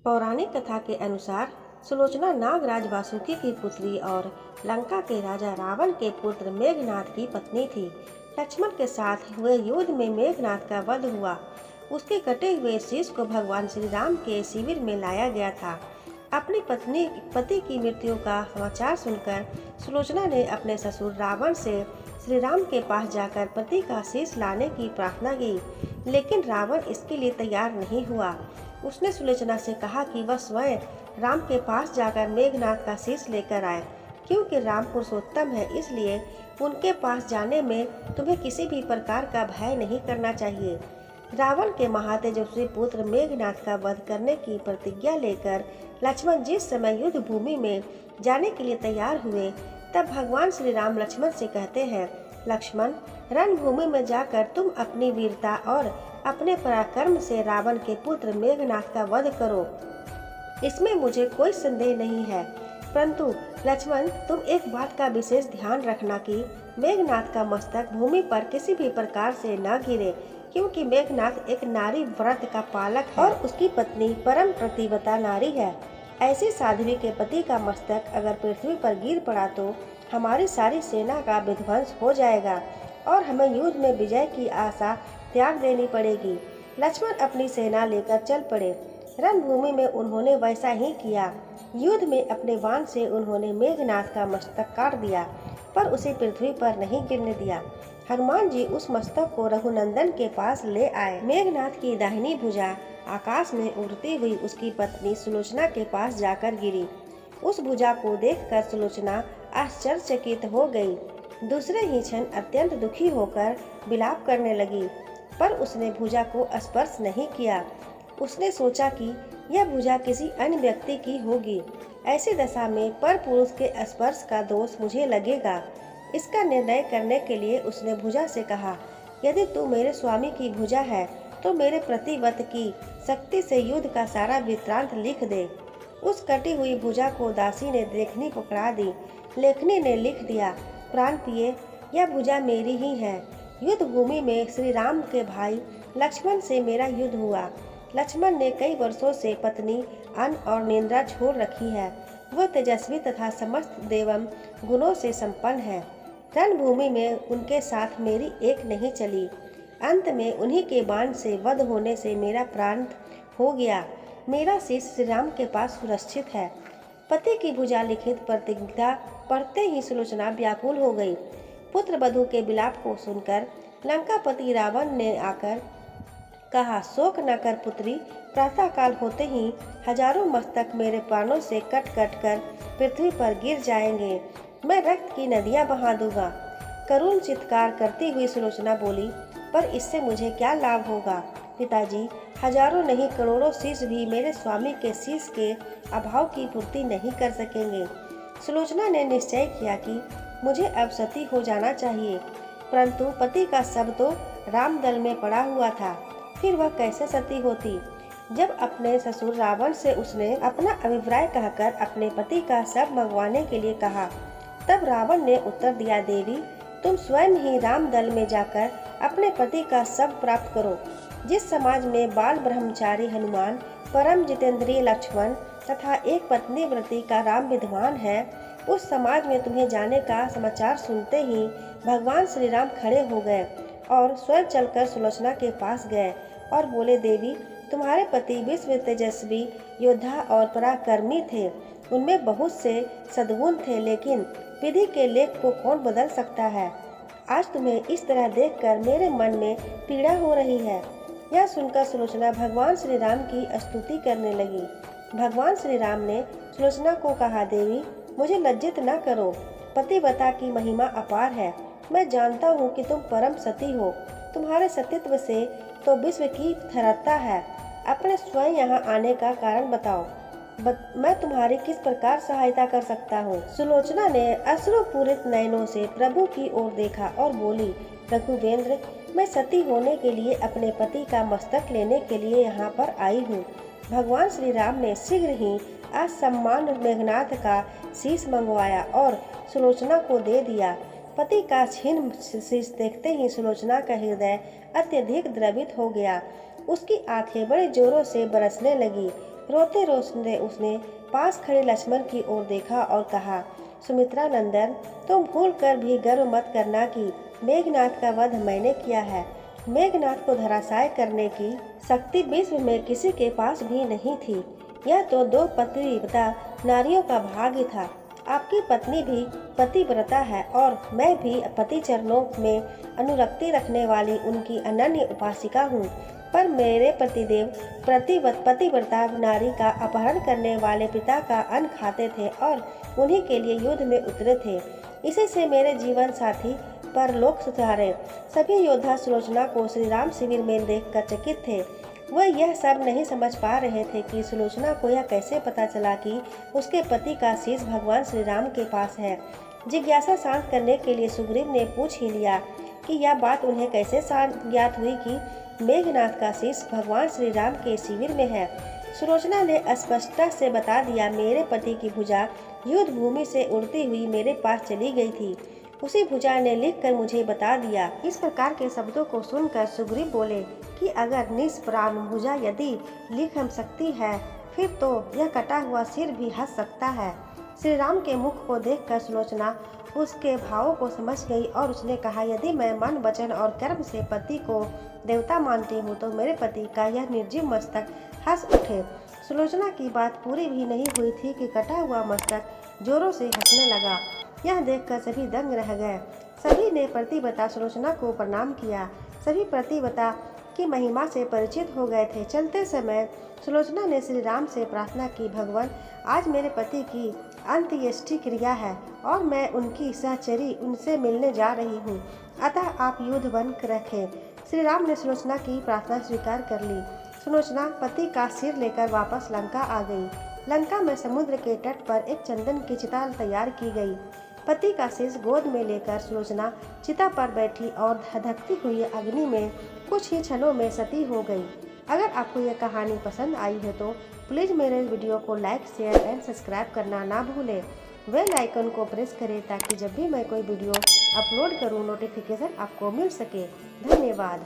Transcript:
पौराणिक कथा के अनुसार सुलोचना नागराज वासुकी की पुत्री और लंका के राजा रावण के पुत्र मेघनाथ की पत्नी थी। लक्ष्मण के साथ हुए युद्ध में मेघनाथ का वध हुआ। उसके कटे हुए शीश को भगवान श्री राम के शिविर में लाया गया था। अपनी पति की मृत्यु का समाचार सुनकर सुलोचना ने अपने ससुर रावण से श्री राम के पास जाकर पति का शीश लाने की प्रार्थना की, लेकिन रावण इसके लिए तैयार नहीं हुआ। उसने सुलोचना से कहा कि वह स्वयं राम के पास जाकर मेघनाथ का शीश लेकर आए, क्योंकि राम पुरुषोत्तम है, इसलिए उनके पास जाने में तुम्हें किसी भी प्रकार का भय नहीं करना चाहिए। रावण के महातेजस्वी पुत्र मेघनाथ का वध करने की प्रतिज्ञा लेकर लक्ष्मण जिस समय युद्ध भूमि में जाने के लिए तैयार हुए, तब भगवान श्री राम लक्ष्मण से कहते हैं, लक्ष्मण, रणभूमि में जाकर तुम अपनी वीरता और अपने पराक्रम से रावण के पुत्र मेघनाथ का वध करो। इसमें मुझे कोई संदेह नहीं है, परंतु लक्ष्मण, तुम एक बात का विशेष ध्यान रखना कि मेघनाथ का मस्तक भूमि पर किसी भी प्रकार से न गिरे, क्योंकि मेघनाथ एक नारी व्रत का पालक है और उसकी पत्नी परम प्रतिव्रता नारी है। ऐसी साध्वी के पति का मस्तक अगर पृथ्वी पर गिर पड़ा तो हमारी सारी सेना का विध्वंस हो जाएगा और हमें युद्ध में विजय की आशा त्याग देनी पड़ेगी। लक्ष्मण अपनी सेना लेकर चल पड़े। रणभूमि में उन्होंने वैसा ही किया। युद्ध में अपने बाण से उन्होंने मेघनाथ का मस्तक काट दिया, पर उसे पृथ्वी पर नहीं गिरने दिया। हनुमान जी उस मस्तक को रघुनंदन के पास ले आए। मेघनाथ की दाहिनी भुजा आकाश में उड़ती हुई उसकी पत्नी सुलोचना के पास जाकर गिरी। उस भुजा को देखकर सुलोचना आश्चर्यचकित हो गई। दूसरे ही क्षण अत्यंत दुखी होकर विलाप करने लगी, पर उसने भुजा को स्पर्श नहीं किया। उसने सोचा कि यह भुजा किसी अन्य व्यक्ति की होगी। ऐसी दशा में पर पुरुष के स्पर्श का दोष मुझे लगेगा। इसका निर्णय करने के लिए उसने भुजा से कहा, यदि तू मेरे स्वामी की भुजा है तो मेरे प्रतिव्रत की शक्ति से युद्ध का सारा वृत्तांत लिख दे। उस कटी हुई भुजा को दासी ने लेखनी पकड़ा दी। लेखनी ने लिख दिया, प्राण प्रिय, यह भुजा मेरी ही है। युद्ध भूमि में श्री राम के भाई लक्ष्मण से मेरा युद्ध हुआ। लक्ष्मण ने कई वर्षों से पत्नी, अन्न और निद्रा छोड़ रखी है। वह तेजस्वी तथा समस्त देवम गुणों से संपन्न है। रणभूमि में उनके साथ मेरी एक नहीं चली। अंत में उन्हीं के बाण से वध होने से मेरा प्राण हो गया। मेरा शीश श्री राम के पास सुरक्षित है। पति की भुजा लिखित प्रतिज्ञा पढ़ते ही सुलोचना व्याकुल हो गई। पुत्र वधू के विलाप को सुनकर लंकापति रावण ने आकर कहा, शोक न कर पुत्री, प्रातः काल होते ही हजारों मस्तक मेरे प्राणों से कट कट कर पृथ्वी पर गिर जाएंगे। मैं रक्त की नदियां बहा दूंगा। करुण चित्कार करती हुई सुलोचना बोली, पर इससे मुझे क्या लाभ होगा पिताजी? हजारों नहीं करोड़ों शीश भी मेरे स्वामी के शीश के अभाव की पूर्ति नहीं कर सकेंगे। सुलोचना ने निश्चय किया कि मुझे अब सती हो जाना चाहिए, परंतु पति का शव तो रामदल में पड़ा हुआ था, फिर वह कैसे सती होती? जब अपने ससुर रावण से उसने अपना अभिप्राय कहकर अपने पति का शव मंगवाने के लिए कहा, तब रावण ने उत्तर दिया, देवी, तुम स्वयं ही रामदल में जाकर अपने पति का शव प्राप्त करो। जिस समाज में बाल ब्रह्मचारी हनुमान, परम जितेंद्रिय लक्ष्मण तथा एक पत्नी व्रती का राम विद्वान है, उस समाज में तुम्हें जाने का समाचार सुनते ही भगवान श्री राम खड़े हो गए और स्वयं चलकर सुलोचना के पास गए और बोले, देवी, तुम्हारे पति विश्व तेजस्वी योद्धा और पराक्रमी थे। उनमें बहुत से सद्गुण थे, लेकिन विधि के लेख को कौन बदल सकता है? आज तुम्हें इस तरह देखकर मेरे मन में पीड़ा हो रही है। यह सुनकर सुलोचना भगवान श्री राम की स्तुति करने लगी। भगवान श्री राम ने सुलोचना को कहा, देवी, मुझे लज्जित न करो। पतिव्रता की महिमा अपार है। मैं जानता हूँ कि तुम परम सती हो। तुम्हारे सतीत्व से तो विश्व की थरता है। अपने स्वयं यहाँ आने का कारण बताओ। मैं तुम्हारी किस प्रकार सहायता कर सकता हूँ? सुलोचना ने अश्रुपूरित नयनों से प्रभु की ओर देखा और बोली, रघुवेंद्र, मैं सती होने के लिए अपने पति का मस्तक लेने के लिए यहाँ पर आई हूँ। भगवान श्री राम ने शीघ्र ही असम्मान मेघनाथ का शीश मंगवाया और सुलोचना को दे दिया। पति का छिन्न शीश देखते ही सुलोचना का हृदय अत्यधिक द्रवित हो गया। उसकी आंखें बड़े जोरों से बरसने लगी। रोते रोते उसने पास खड़े लक्ष्मण की ओर देखा और कहा, सुमित्रा नंदन, तुम भूल कर भी गर्व मत करना कि मेघनाद का वध मैंने किया है। मेघनाद को धराशायी करने की शक्ति विश्व में किसी के पास भी नहीं थी। यह तो 2 पतिव्रता नारियों का भाग्य था। आपकी पत्नी भी पतिव्रता है और मैं भी पति चरणों में अनुरक्ति रखने वाली उनकी अनन्य उपासिका हूँ। पर मेरे पतिदेव पतिव्रता नारी का अपहरण करने वाले पिता का अन्न खाते थे और उन्हीं के लिए युद्ध में उतरे थे। इसी से मेरे जीवन साथी परलोक सिधारे। सभी योद्धा सुलोचना को श्री राम शिविर में देखकर चकित थे। वह यह सब नहीं समझ पा रहे थे कि सुलोचना को यह कैसे पता चला कि उसके पति का शीश भगवान श्री राम के पास है। जिज्ञासा शांत करने के लिए सुग्रीव ने पूछ ही लिया कि यह बात उन्हें कैसे ज्ञात हुई कि मेघनाद का शीश भगवान श्री राम के शिविर में है। सुलोचना ने स्पष्टता से बता दिया, मेरे पति की भुजा युद्ध भूमि से उड़ती हुई मेरे पास चली गई थी। उसी भुजा ने लिखकर मुझे बता दिया। इस प्रकार के शब्दों को सुनकर सुग्रीव बोले कि अगर निष्प्राण भुजा यदि लिख सकती है, फिर तो यह कटा हुआ सिर भी हंस सकता है। श्री राम के मुख को देखकर सुलोचना उसके भावों को समझ गई और उसने कहा, यदि मैं मन वचन और कर्म से पति को देवता मानती हूँ तो मेरे पति का यह निर्जीव मस्तक हंस उठे। सुलोचना की बात पूरी भी नहीं हुई थी कि कटा हुआ मस्तक जोरों से हंसने लगा। यह देखकर सभी दंग रह गए। सभी ने प्रतिव्रता सुलोचना को प्रणाम किया। सभी प्रतिव्रता की महिमा से परिचित हो गए थे। चलते समय सुलोचना ने श्री राम से प्रार्थना की, भगवान, आज मेरे पति की अंत्येष्टि क्रिया है और मैं उनकी सहचरी उनसे मिलने जा रही हूँ, अतः आप युद्ध बंद रखें। श्री राम ने सुलोचना की प्रार्थना स्वीकार कर ली। सुलोचना पति का सिर लेकर वापस लंका आ गई। लंका में समुद्र के तट पर एक चंदन की चिता तैयार की गई। पति का शीश गोद में लेकर सुलोचना चिता पर बैठी और धधकती हुई अग्नि में कुछ ही क्षणों में सती हो गई। अगर आपको यह कहानी पसंद आई है तो प्लीज़ मेरे वीडियो को लाइक, शेयर एंड सब्सक्राइब करना ना भूलें। बेल आइकन को प्रेस करें ताकि जब भी मैं कोई वीडियो अपलोड करूं नोटिफिकेशन आपको मिल सके। धन्यवाद।